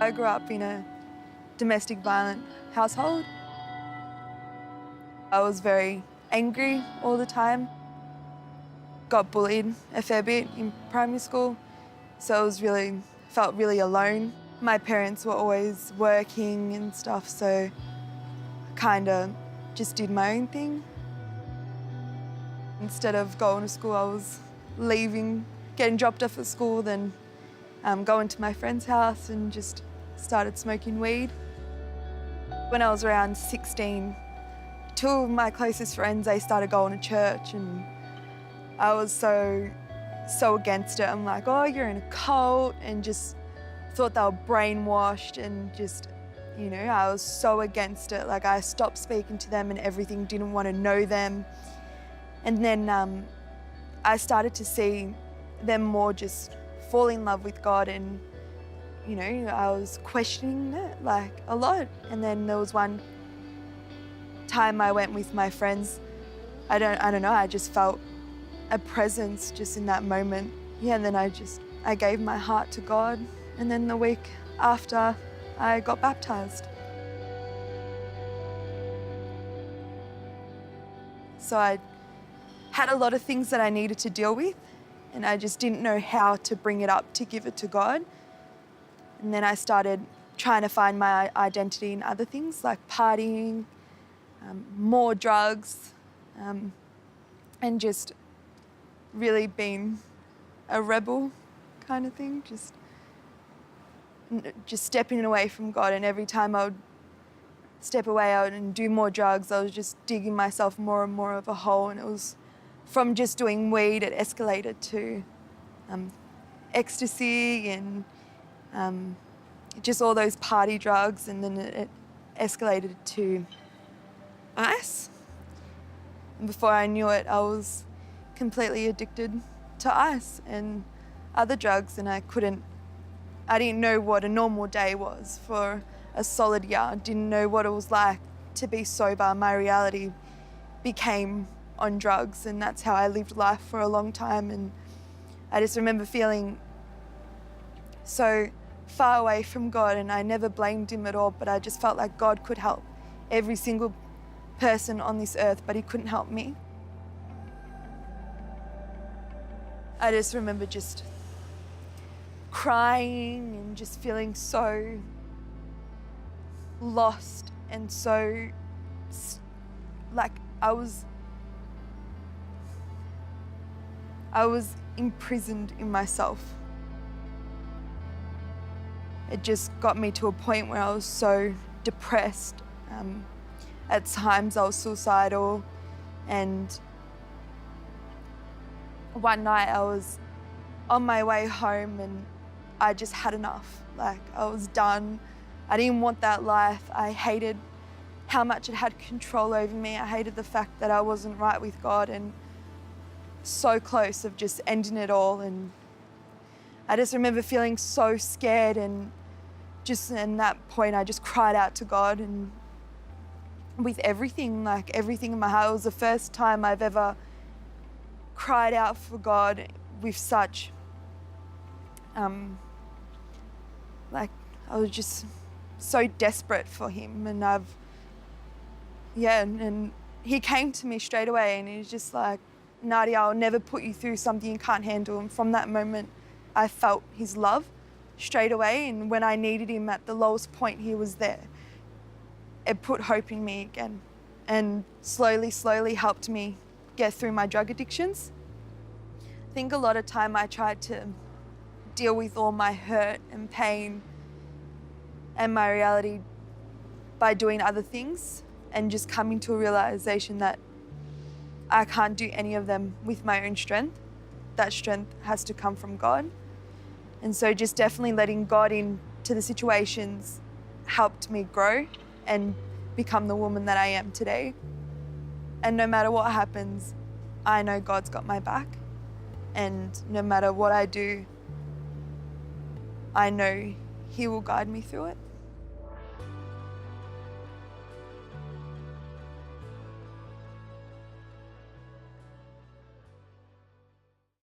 I grew up in a domestic violent household. I was very angry all the time. Got bullied a fair bit in primary school, so I felt really alone. My parents were always working and stuff, so I kind of just did my own thing. Instead of going to school, I was leaving, getting dropped off at school, then going to my friend's house and just started smoking weed. When I was around 16, two of my closest friends, they started going to church, and I was so against it. I'm like, oh, you're in a cult, and just thought they were brainwashed, and just, you know, I was so against it. Like, I stopped speaking to them and everything, didn't want to know them. And then I started to see them more just fall in love with God, and, you know, I was questioning it like a lot. And then there was one time I went with my friends. I don't know, I just felt a presence just in that moment. Yeah, and then I gave my heart to God. And then the week after, I got baptized. So I had a lot of things that I needed to deal with, and I just didn't know how to bring it up to give it to God. And then I started trying to find my identity in other things like partying, more drugs, and just really being a rebel kind of thing, just stepping away from God. And every time I would step away out and do more drugs, I was just digging myself more and more of a hole. And it was from just doing weed, it escalated to ecstasy and just all those party drugs, and then it escalated to ice. And before I knew it, I was completely addicted to ice and other drugs, and I didn't know what a normal day was for a solid year. I didn't know what it was like to be sober. My reality became on drugs, and that's how I lived life for a long time. And I just remember feeling so far away from God, and I never blamed him at all, but I just felt like God could help every single person on this earth, but he couldn't help me. I just remember just crying and just feeling so lost, and so like I was imprisoned in myself. It just got me to a point where I was so depressed. At times I was suicidal, and one night I was on my way home and I just had enough. Like, I was done. I didn't want that life. I hated how much it had control over me. I hated the fact that I wasn't right with God, and so close of just ending it all. And I just remember feeling so scared, and just in that point I just cried out to God, and with everything, like everything in my heart. It was the first time I've ever cried out for God with such, like, I was just so desperate for him. And and he came to me straight away, and he was just like, Nadia, I'll never put you through something you can't handle. And from that moment, I felt his love straight away. And when I needed him at the lowest point, he was there. It put hope in me again, and slowly helped me get through my drug addictions. I think a lot of time I tried to deal with all my hurt and pain and my reality by doing other things, and just coming to a realization that I can't do any of them with my own strength. That strength has to come from God. And so just definitely letting God into the situations helped me grow and become the woman that I am today. And no matter what happens, I know God's got my back. And no matter what I do, I know he will guide me through it.